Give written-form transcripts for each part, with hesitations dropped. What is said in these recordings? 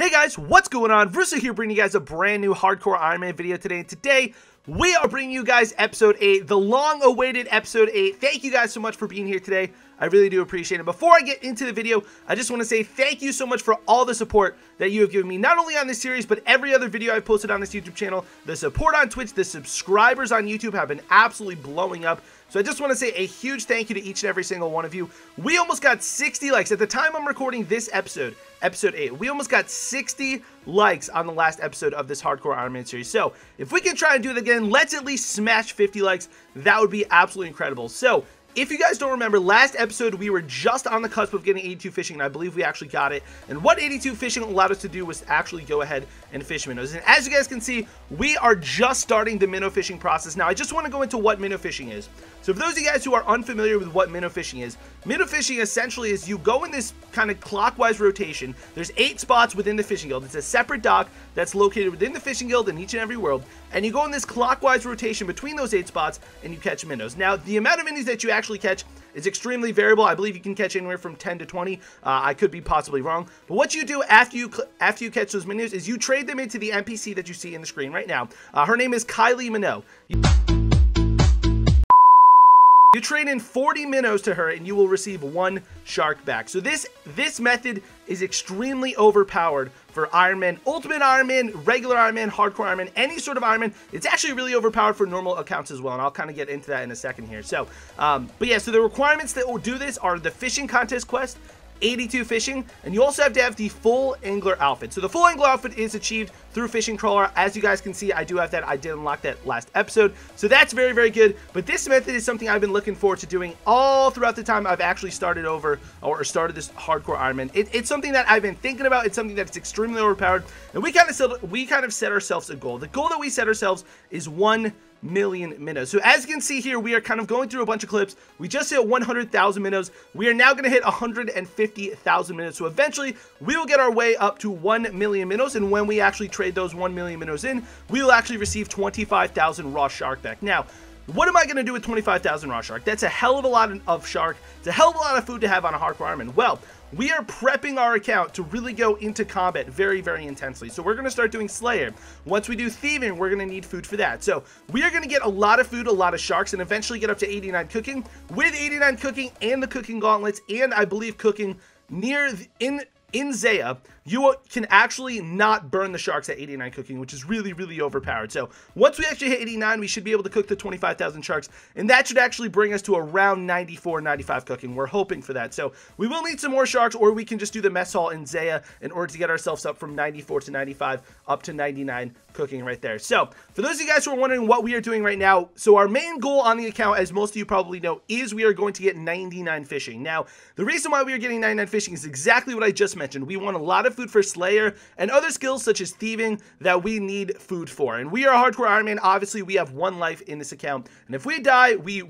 Hey guys, what's going on? Russo here bringing you guys a brand new Hardcore Ironman video today. And today, we are bringing you guys episode 8, the long-awaited episode 8. Thank you guys so much for being here today. I really do appreciate it. Before I get into the video, I just want to say thank you so much for all the support that you have given me, not only on this series, but every other video I've posted on this YouTube channel. The support on Twitch, the subscribers on YouTube have been absolutely blowing up. So I just want to say a huge thank you to each and every single one of you. We almost got 60 likes. At the time I'm recording this episode, episode 8, we almost got 60 likes on the last episode of this Hardcore Ironman series. So if we can try and do it again, let's at least smash 50 likes. That would be absolutely incredible. So if you guys don't remember, last episode we were just on the cusp of getting 82 fishing, and I believe we actually got it. And what 82 fishing allowed us to do was actually go ahead and fish minnows. And as you guys can see, we are just starting the minnow fishing process. Now, I just want to go into what minnow fishing is. So for those of you guys who are unfamiliar with what minnow fishing essentially is you go in this kind of clockwise rotation. There's 8 spots within the fishing guild. It's a separate dock that's located within the fishing guild in each and every world. And you go in this clockwise rotation between those 8 spots and you catch minnows. Now, the amount of minnows that you actually catch is extremely variable. I believe you can catch anywhere from 10 to 20. I could be possibly wrong. But what you do after you catch those minnows is you trade them into the NPC that you see in the screen right now. Her name is Kylie Minnow. You trade in 40 minnows to her and you will receive 1 shark back. So this method is extremely overpowered for Ironman, Ultimate Ironman, regular Ironman, Hardcore Ironman, any sort of Ironman. It's actually really overpowered for normal accounts as well, and I'll kind of get into that in a second here. So, but yeah, so the requirements that will do this are the fishing contest quest, 82 fishing, and you also have to have the full angler outfit. So the full angler outfit is achieved through fishing trawler. As you guys can see, I do have that. I did unlock that last episode, so that's very, very good. But this method is something I've been looking forward to doing all throughout the time I've actually started over or started this Hardcore Ironman. It's something that I've been thinking about. It's something that's extremely overpowered, and we kind of set ourselves a goal. The goal that we set ourselves is 1 million minnows. So as you can see here, we are kind of going through a bunch of clips. We just hit 100,000 minnows. We are now going to hit 150,000 minnows. So eventually we will get our way up to 1 million minnows. And when we actually trade those 1 million minnows in, we will actually receive 25,000 raw shark back. Now, what am I going to do with 25,000 raw shark? That's a hell of a lot of shark. It's a hell of a lot of food to have on a Hardcore Ironman. Well, we are prepping our account to really go into combat very, very intensely. So we're going to start doing Slayer. Once we do Thieving, we're going to need food for that. So we are going to get a lot of food, a lot of sharks, and eventually get up to 89 cooking. With 89 cooking and the cooking gauntlets, and I believe cooking in Zaya, you can actually not burn the sharks at 89 cooking, which is really, really overpowered. So once we actually hit 89, we should be able to cook the 25,000 sharks, and that should actually bring us to around 94, 95 cooking. We're hoping for that. So we will need some more sharks, or we can just do the mess hall in Zaya in order to get ourselves up from 94 to 95 up to 99 cooking right there. So for those of you guys who are wondering what we are doing right now, so our main goal on the account, as most of you probably know, is we are going to get 99 fishing. Now, the reason why we are getting 99 fishing is exactly what I just mentioned. We want a lot of food for Slayer and other skills such as Thieving that we need food for. And we are Hardcore Ironman. Obviously, we have 1 life in this account, and if we die, we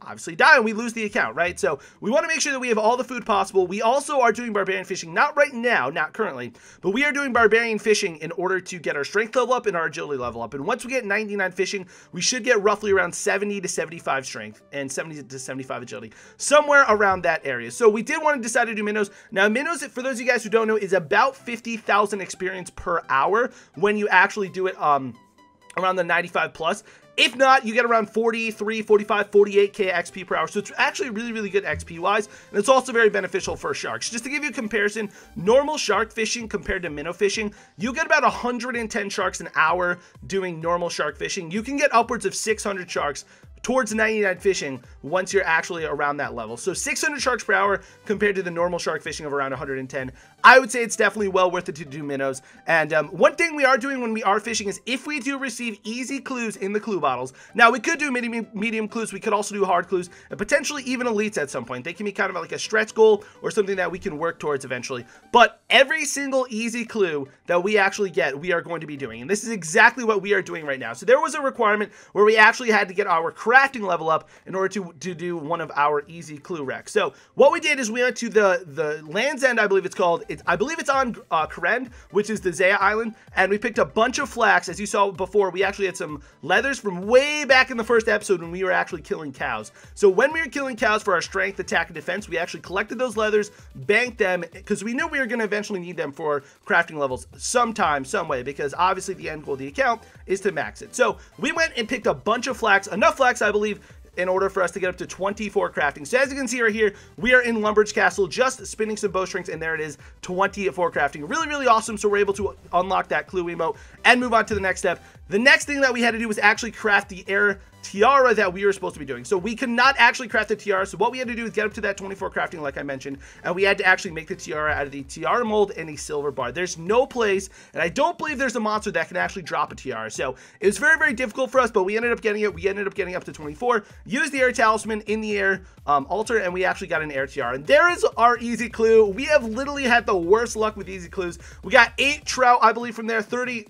obviously die and we lose the account, right? So we want to make sure that we have all the food possible. We also are doing barbarian fishing, not right now, not currently, but we are doing barbarian fishing in order to get our strength level up and our agility level up. And once we get 99 fishing, we should get roughly around 70 to 75 strength and 70 to 75 agility, somewhere around that area. So we did want to decide to do minnows. Now, minnows, for those of you guys who don't know, is about 50,000 experience per hour when you actually do it around the 95 plus. If not, you get around 43, 45, 48k XP per hour. So it's actually really, really good XP wise. And it's also very beneficial for sharks. Just to give you a comparison, normal shark fishing compared to minnow fishing, you get about 110 sharks an hour doing normal shark fishing. You can get upwards of 600 sharks towards 99 fishing once you're actually around that level. So 600 sharks per hour compared to the normal shark fishing of around 110. I would say it's definitely well worth it to do minnows. And one thing we are doing when we are fishing is if we do receive easy clues in the clue bottles. Now, we could do medium clues. We could also do hard clues and potentially even elites at some point. They can be kind of like a stretch goal or something that we can work towards eventually. But every single easy clue that we actually get, we are going to be doing. And this is exactly what we are doing right now. So there was a requirement where we actually had to get our crafting level up in order to do one of our easy clue wrecks. So what we did is we went to the Land's End, I believe it's called. I believe it's on Karen, which is the Zaya Island, and we picked a bunch of flax. As you saw before, we actually had some leathers from way back in the first episode when we were actually killing cows. So when we were killing cows for our strength, attack, and defense, we actually collected those leathers, banked them, because we knew we were going to eventually need them for crafting levels sometime, some way, because obviously the end goal of the account is to max it. So we went and picked a bunch of flax, enough flax, I believe, in order for us to get up to 24 crafting. So as you can see right here, we are in Lumber's Castle, just spinning some bowstrings, and there it is, 24 crafting. Really, really awesome. So we're able to unlock that clue emote and move on to the next step. The next thing that we had to do was actually craft the air tiara that we were supposed to be doing. So we could not actually craft the tiara. So what we had to do is get up to that 24 crafting, like I mentioned, and we had to actually make the tiara out of the tiara mold and a silver bar. There's no place, and I don't believe there's a monster that can actually drop a tiara. So it was very, very difficult for us, but we ended up getting it. We ended up getting up to 24, used the air talisman in the air altar, and we actually got an air tiara. And there is our easy clue. We have literally had the worst luck with easy clues. We got 8 trout, I believe, from there, 30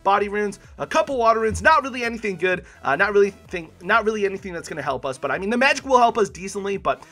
body runes, a couple water runes, not really anything good, not really anything that's going to help us, but I mean the magic will help us decently, but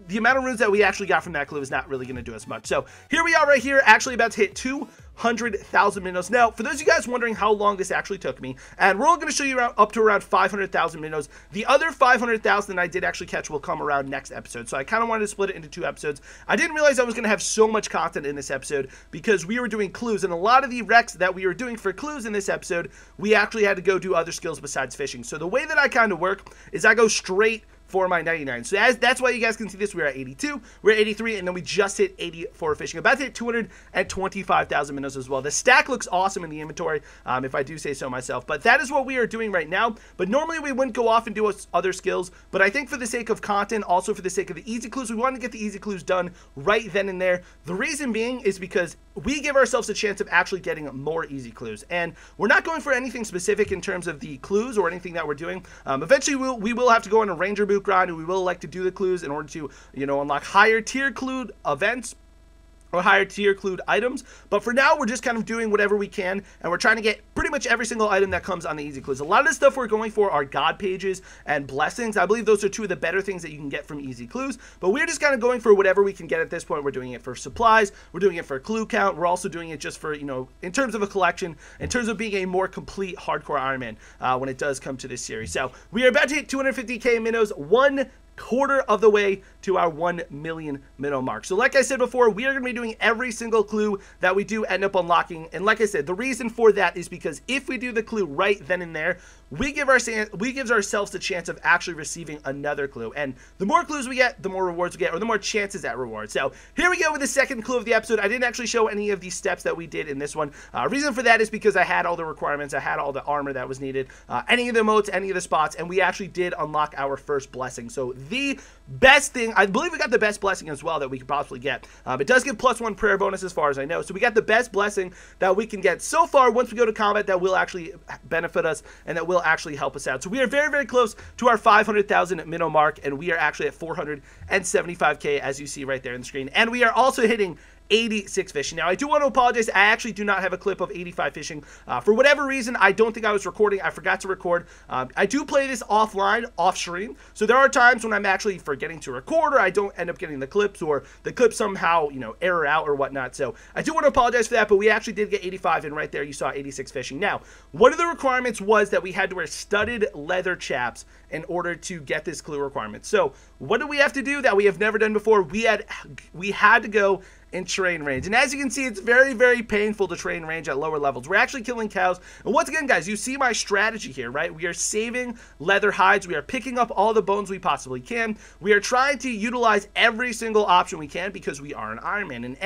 the amount of runes that we actually got from that clue is not really going to do us much. So here we are right here, actually about to hit 200,000 minnows. Now, for those of you guys wondering how long this actually took me, and we're all going to show you up to around 500,000 minnows. The other 500,000 I did actually catch will come around next episode, so I kind of wanted to split it into 2 episodes. I didn't realize I was going to have so much content in this episode because we were doing clues, and a lot of the wrecks that we were doing for clues in this episode, we actually had to go do other skills besides fishing. So the way that I kind of work is I go straight for my 99. So that's why you guys can see this. We're at 82, we're at 83, and then we just hit 80 for fishing. About to hit 225,000 minnows as well. The stack looks awesome in the inventory, if I do say so myself. But that is what we are doing right now. But normally we wouldn't go off and do other skills. But I think for the sake of content, also for the sake of the easy clues, we want to get the easy clues done right then and there. The reason being is because we give ourselves a chance of actually getting more easy clues. And we're not going for anything specific in terms of the clues or anything that we're doing. Eventually we will have to go on a ranger boot grind, and we will like to do the clues in order to, unlock higher tier clue events or higher tier clued items. But for now, we're just kind of doing whatever we can, and we're trying to get pretty much every single item that comes on the easy clues. A lot of the stuff we're going for are god pages and blessings. I believe those are 2 of the better things that you can get from easy clues, but we're just kind of going for whatever we can get at this point. We're doing it for supplies, we're doing it for clue count, we're also doing it just for, in terms of a collection, in terms of being a more complete hardcore Iron Man when it does come to this series. So we are about to hit 250k minnows, 1/4 of the way to our 1 million minnow mark. So like I said before, we are going to be doing every single clue that we do end up unlocking. And like I said, the reason for that is because if we do the clue right then and there, we give ourselves the chance of actually receiving another clue. And the more clues we get, the more rewards we get, or the more chances at rewards. So here we go with the second clue of the episode. I didn't actually show any of the steps that we did in this one. Reason for that is because I had all the requirements, I had all the armor that was needed, any of the moats, any of the spots, and we actually did unlock our first blessing. So the best thing, I believe we got the best blessing as well that we could possibly get. It does give +1 prayer bonus as far as I know. So we got the best blessing that we can get so far once we go to combat that will actually benefit us and that will actually help us out. So we are very, very close to our 500,000 minnow mark, and we are actually at 475k as you see right there in the screen. And we are also hitting 86 fishing. Now, I do want to apologize. I actually do not have a clip of 85 fishing. For whatever reason, I don't think I was recording. I forgot to record. I do play this offline, off stream. So there are times when I'm actually forgetting to record, or I don't end up getting the clips, or the clips somehow, error out or whatnot. So I do want to apologize for that, but we actually did get 85, and right there you saw 86 fishing. Now, one of the requirements was that we had to wear studded leather chaps in order to get this clue requirement. So what do we have to do that we have never done before? We had to go in terrain range. And as you can see, it's very, very painful to terrain range at lower levels. We're actually killing cows. And once again, guys, you see my strategy here, right? We are saving leather hides. We are picking up all the bones we possibly can. We are trying to utilize every single option we can because we are an Iron Man. And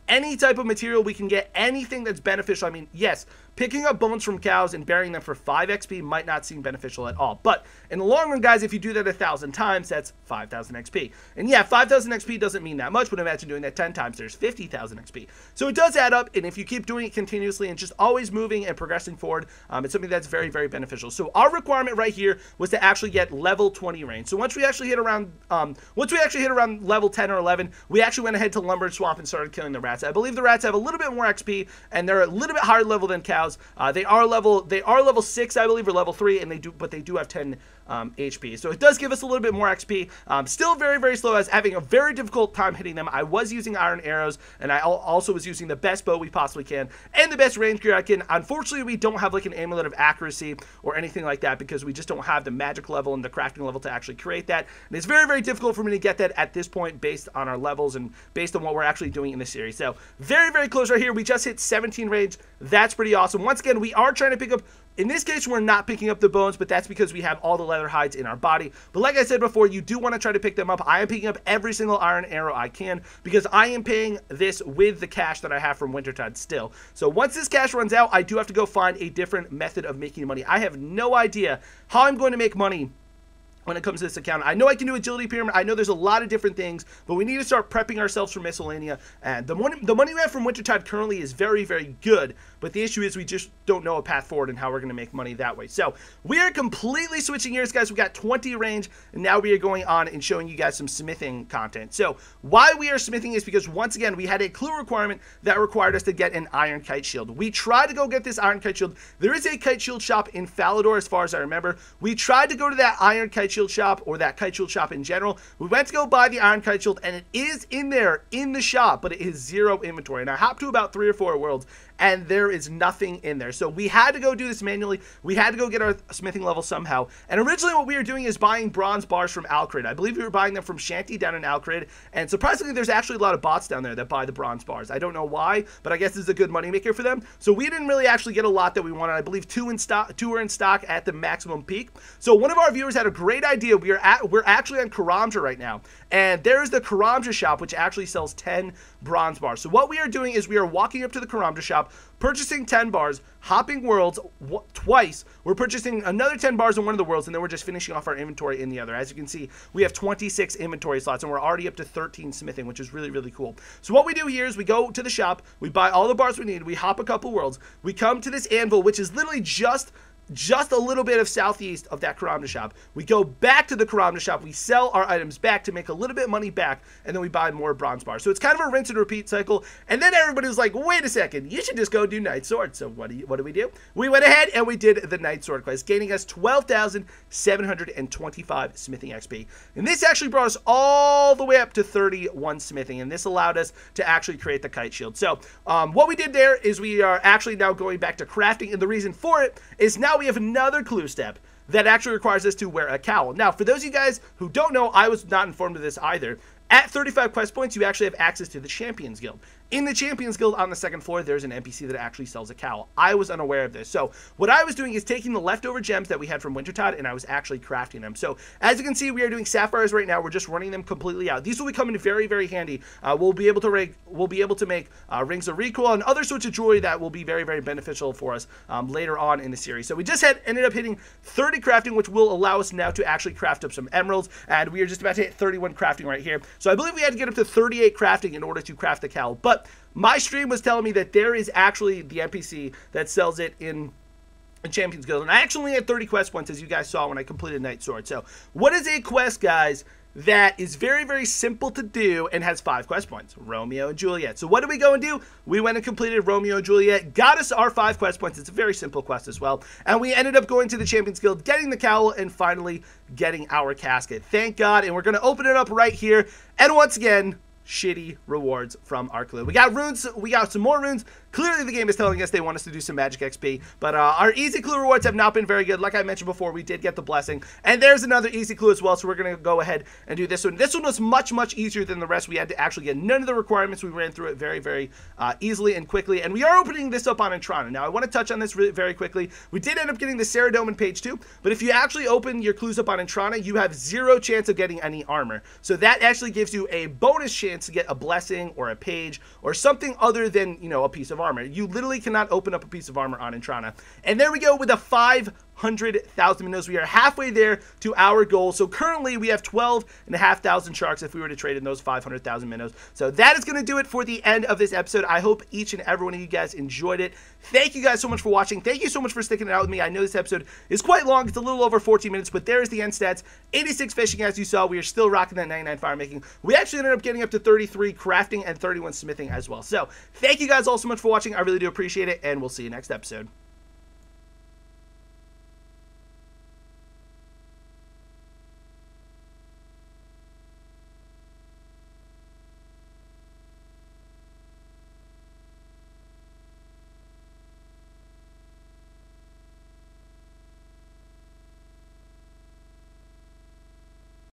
any type of material we can get, anything that's beneficial. I mean, yes, picking up bones from cows and burying them for 5 XP might not seem beneficial at all. But in the long run, guys, if you do that 1,000 times, that's 5,000 XP. And yeah, 5,000 XP doesn't mean that much, but imagine doing that 10 times, there's 50,000 XP. So it does add up, and if you keep doing it continuously and just always moving and progressing forward, it's something that's very, very beneficial. So our requirement right here was to actually get level 20 range. So once we actually hit around level 10 or 11, we actually went ahead to Lumber Swamp and started killing the rats. I believe the rats have a little bit more XP, and they're a little bit higher level than cows. cows. They are level 6, I believe, or level 3, and they do have 10 HP. So it does give us a little bit more XP. Still very, very slow. I was having a very difficult time hitting them. I was using iron arrows, and I also was using the best bow we possibly can and the best range gear I can. Unfortunately, we don't have like an amulet of accuracy or anything like that because we just don't have the magic level and the crafting level to actually create that. And it's very, very difficult for me to get that at this point based on our levels and based on what we're actually doing in this series. So very, very close right here. We just hit 17 range. That's pretty awesome. Once again, we are trying to pick up, in this case, we're not picking up the bones, but that's because we have all the leather hides in our body. But like I said before, you do want to try to pick them up. I am picking up every single iron arrow I can because I am paying this with the cash that I have from Wintertide still. So once this cash runs out, I do have to go find a different method of making money. I have no idea how I'm going to make money when it comes to this account. I know I can do agility pyramid. I know there's a lot of different things, but we need to start prepping ourselves for miscellanea. And the money we have from Wintertide currently is very, very good. But the issue is we just don't know a path forward and how we're going to make money that way. So we are completely switching gears, guys. We got 20 range, and now we are going on and showing you guys some smithing content. So why we are smithing is because, once again, we had a clue requirement that required us to get an iron kite shield. We tried to go get this iron kite shield. There is a kite shield shop in Falador, as far as I remember. We tried to go to that iron kite shield shop, or that kite shield shop in general. We went to go buy the iron kite shield, and it is in there in the shop, but it is 0 inventory. And I hopped to about 3 or 4 worlds, and there is nothing in there. So we had to go do this manually. We had to go get our smithing level somehow. And originally what we were doing is buying bronze bars from Alcrid. I believe we were buying them from Shanty down in Alcrid. And surprisingly, there's actually a lot of bots down there that buy the bronze bars. I don't know why, but I guess this is a good moneymaker for them. So we didn't really actually get a lot that we wanted. I believe 2 were in stock at the maximum peak. So one of our viewers had a great idea. We're actually on Karamja right now. And there's the Karamja shop, which actually sells 10 bronze bars. So what we are doing is we are walking up to the Karamja shop, purchasing 10 bars, hopping worlds twice. We're purchasing another 10 bars in one of the worlds, and then we're just finishing off our inventory in the other. As you can see, we have 26 inventory slots, and we're already up to 13 smithing, which is really, really cool. So what we do here is we go to the shop, we buy all the bars we need, we hop a couple worlds, we come to this anvil, which is literally just a little bit of southeast of that Karamja shop. We go back to the Karamja shop, we sell our items back to make a little bit of money back, and then we buy more bronze bars. So it's kind of a rinse and repeat cycle. And then everybody was like, wait a second, you should just go do Night Sword. So what do we do? We went ahead and we did the Night Sword quest, gaining us 12,725 smithing XP. And this actually brought us all the way up to 31 smithing, and this allowed us to actually create the kite shield. So what we did there is we are actually now going back to crafting, and the reason for it is now we have another clue step that actually requires us to wear a cowl. Now, for those of you guys who don't know, I was not informed of this either. At 35 quest points, you actually have access to the Champions Guild. In the Champions Guild on the second floor, there's an NPC that actually sells a cowl. I was unaware of this. So what I was doing is taking the leftover gems that we had from Wintertide, and I was actually crafting them. So as you can see, we are doing sapphires right now. We're just running them completely out. These will be coming very, very handy. We'll be able to make rings of recoil and other sorts of jewelry that will be very, very beneficial for us later on in the series. So we just ended up hitting 30 crafting, which will allow us now to actually craft up some emeralds, and we are just about to hit 31 crafting right here. So I believe we had to get up to 38 crafting in order to craft the cowl. But my stream was telling me that there is actually the NPC that sells it in Champions Guild. And I actually had 30 quest points, as you guys saw when I completed Night Sword. So what is a quest, guys, that is very, very simple to do and has 5 quest points? Romeo and Juliet. So what did we go and do? We went and completed Romeo and Juliet, got us our 5 quest points. It's a very simple quest as well. And we ended up going to the Champions Guild, getting the cowl, and finally getting our casket. Thank God. And we're going to open it up right here. And once again, shitty rewards from our clue. We got runes, we got some more runes. Clearly the game is telling us they want us to do some magic XP, but our easy clue rewards have not been very good. Like I mentioned before, we did get the blessing, and there's another easy clue as well, so we're going to go ahead and do this one. This one was much, much easier than the rest. We had to actually get none of the requirements. We ran through it very, very easily and quickly, and we are opening this up on Entrana. Now, I want to touch on this very quickly. We did end up getting the Ceridome in page 2, but if you actually open your clues up on Entrana, you have 0 chance of getting any armor. So that actually gives you a bonus chance to get a blessing or a page or something other than, you know, a piece of armor. You literally cannot open up a piece of armor on Entrana. And there we go with a 5 500,000 minnows. We are halfway there to our goal. So currently we have 12,500 sharks if we were to trade in those 500,000 minnows. So that is going to do it for the end of this episode. I hope each and every one of you guys enjoyed it. Thank you guys so much for watching. Thank you so much for sticking it out with me. I know this episode is quite long. It's a little over 14 minutes, but there is the end stats. 86 fishing, as you saw. We are still rocking that 99 fire making. We actually ended up getting up to 33 crafting and 31 smithing as well. So thank you guys all so much for watching. I really do appreciate it, and we'll see you next episode.